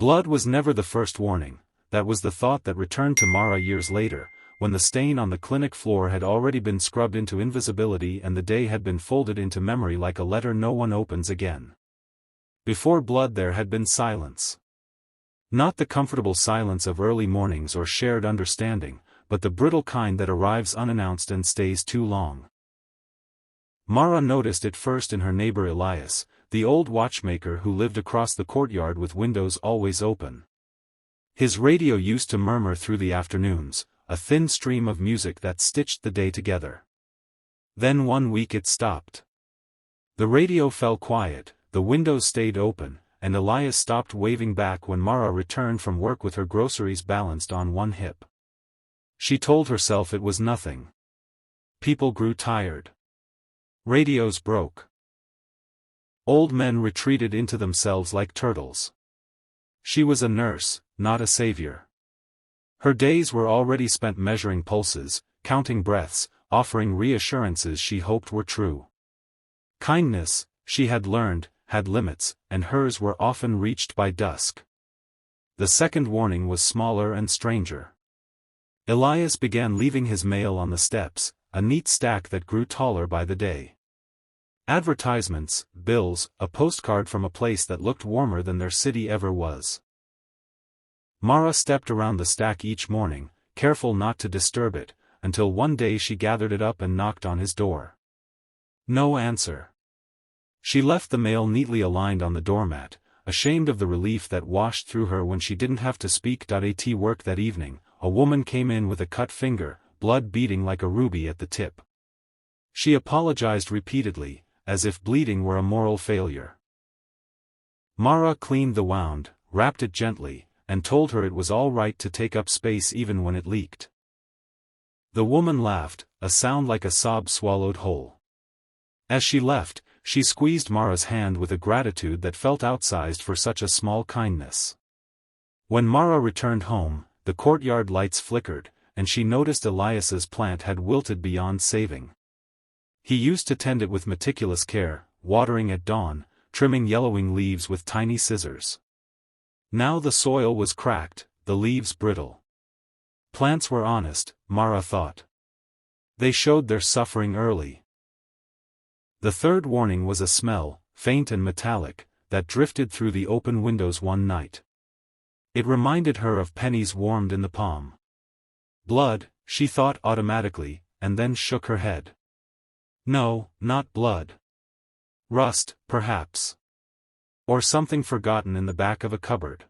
Blood was never the first warning. That was the thought that returned to Mara years later, when the stain on the clinic floor had already been scrubbed into invisibility and the day had been folded into memory like a letter no one opens again. Before blood there had been silence. Not the comfortable silence of early mornings or shared understanding, but the brittle kind that arrives unannounced and stays too long. Mara noticed it first in her neighbor Elias, the old watchmaker who lived across the courtyard with windows always open. His radio used to murmur through the afternoons, a thin stream of music that stitched the day together. Then one week it stopped. The radio fell quiet, the windows stayed open, and Elias stopped waving back when Mara returned from work with her groceries balanced on one hip. She told herself it was nothing. People grew tired. Radios broke. Old men retreated into themselves like turtles. She was a nurse, not a savior. Her days were already spent measuring pulses, counting breaths, offering reassurances she hoped were true. Kindness, she had learned, had limits, and hers were often reached by dusk. The second warning was smaller and stranger. Elias began leaving his mail on the steps, a neat stack that grew taller by the day. Advertisements, bills, a postcard from a place that looked warmer than their city ever was. Mara stepped around the stack each morning, careful not to disturb it, until one day she gathered it up and knocked on his door. No answer. She left the mail neatly aligned on the doormat, ashamed of the relief that washed through her when she didn't have to speak at work that evening. A woman came in with a cut finger, blood beating like a ruby at the tip. She apologized repeatedly, as if bleeding were a moral failure. Mara cleaned the wound, wrapped it gently, and told her it was all right to take up space even when it leaked. The woman laughed, a sound like a sob swallowed whole. As she left, she squeezed Mara's hand with a gratitude that felt outsized for such a small kindness. When Mara returned home, the courtyard lights flickered, and she noticed Elias's plant had wilted beyond saving. He used to tend it with meticulous care, watering at dawn, trimming yellowing leaves with tiny scissors. Now the soil was cracked, the leaves brittle. Plants were honest, Mara thought. They showed their suffering early. The third warning was a smell, faint and metallic, that drifted through the open windows one night. It reminded her of pennies warmed in the palm. Blood, she thought automatically, and then shook her head. No, not blood. Rust, perhaps. Or something forgotten in the back of a cupboard.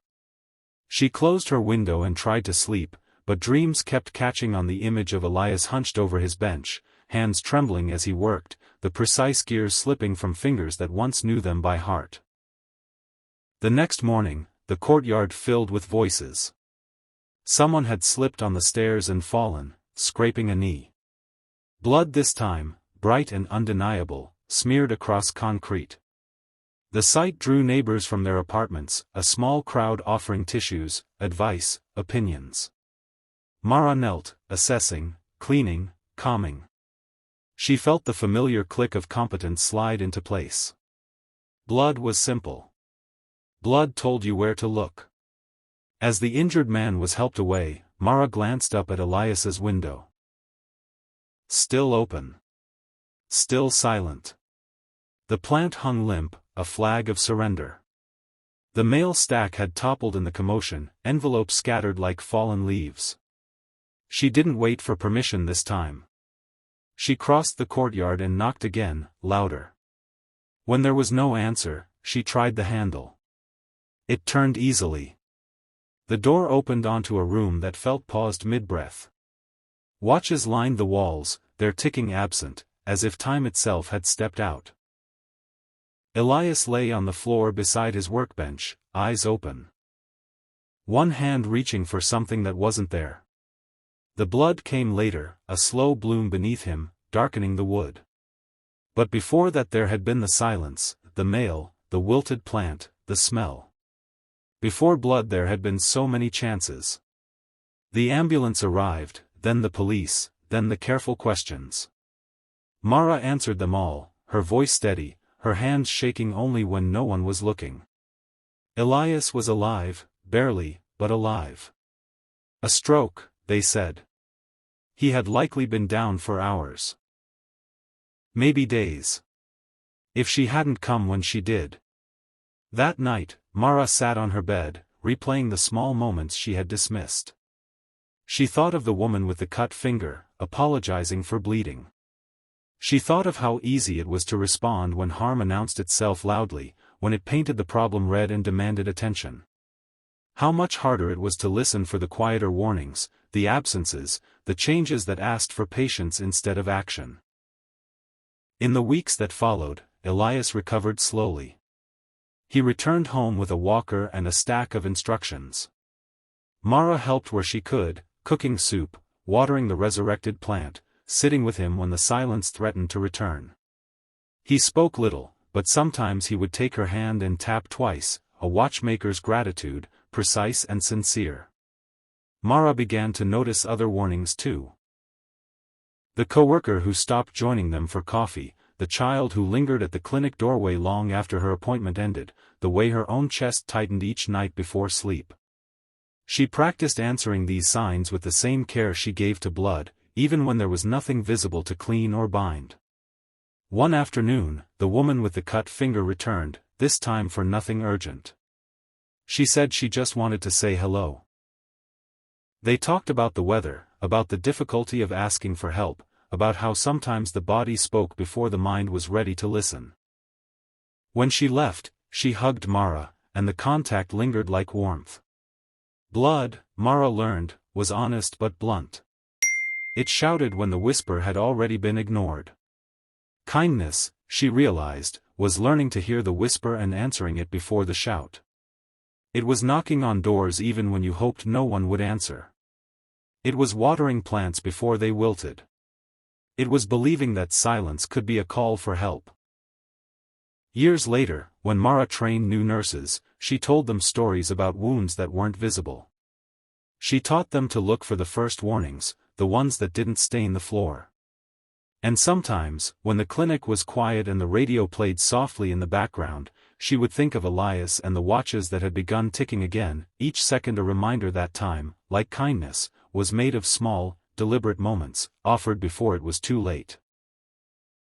She closed her window and tried to sleep, but dreams kept catching on the image of Elias hunched over his bench, hands trembling as he worked, the precise gears slipping from fingers that once knew them by heart. The next morning, the courtyard filled with voices. Someone had slipped on the stairs and fallen, scraping a knee. Blood this time, bright and undeniable, smeared across concrete. The sight drew neighbors from their apartments, a small crowd offering tissues, advice, opinions. Mara knelt, assessing, cleaning, calming. She felt the familiar click of competence slide into place. Blood was simple. Blood told you where to look. As the injured man was helped away, Mara glanced up at Elias's window. Still open. Still silent. The plant hung limp, a flag of surrender. The mail stack had toppled in the commotion, envelopes scattered like fallen leaves. She didn't wait for permission this time. She crossed the courtyard and knocked again, louder. When there was no answer, she tried the handle. It turned easily. The door opened onto a room that felt paused mid-breath. Watches lined the walls, their ticking absent, as if time itself had stepped out. Elias lay on the floor beside his workbench, eyes open. One hand reaching for something that wasn't there. The blood came later, a slow bloom beneath him, darkening the wood. But before that there had been the silence, the mail, the wilted plant, the smell. Before blood there had been so many chances. The ambulance arrived, then the police, then the careful questions. Mara answered them all, her voice steady, her hands shaking only when no one was looking. Elias was alive, barely, but alive. A stroke, they said. He had likely been down for hours. Maybe days. If she hadn't come when she did. That night, Mara sat on her bed, replaying the small moments she had dismissed. She thought of the woman with the cut finger, apologizing for bleeding. She thought of how easy it was to respond when harm announced itself loudly, when it painted the problem red and demanded attention. How much harder it was to listen for the quieter warnings, the absences, the changes that asked for patience instead of action. In the weeks that followed, Elias recovered slowly. He returned home with a walker and a stack of instructions. Mara helped where she could, cooking soup, watering the resurrected plant, sitting with him when the silence threatened to return. He spoke little, but sometimes he would take her hand and tap twice, a watchmaker's gratitude, precise and sincere. Mara began to notice other warnings too. The coworker who stopped joining them for coffee, the child who lingered at the clinic doorway long after her appointment ended, the way her own chest tightened each night before sleep. She practiced answering these signs with the same care she gave to blood, even when there was nothing visible to clean or bind. One afternoon, the woman with the cut finger returned, this time for nothing urgent. She said she just wanted to say hello. They talked about the weather, about the difficulty of asking for help, about how sometimes the body spoke before the mind was ready to listen. When she left, she hugged Mara, and the contact lingered like warmth. Blood, Mara learned, was honest but blunt. It shouted when the whisper had already been ignored. Kindness, she realized, was learning to hear the whisper and answering it before the shout. It was knocking on doors even when you hoped no one would answer. It was watering plants before they wilted. It was believing that silence could be a call for help. Years later, when Mara trained new nurses, she told them stories about wounds that weren't visible. She taught them to look for the first warnings, the ones that didn't stain the floor. And sometimes, when the clinic was quiet and the radio played softly in the background, she would think of Elias and the watches that had begun ticking again, each second a reminder that time, like kindness, was made of small, deliberate moments, offered before it was too late.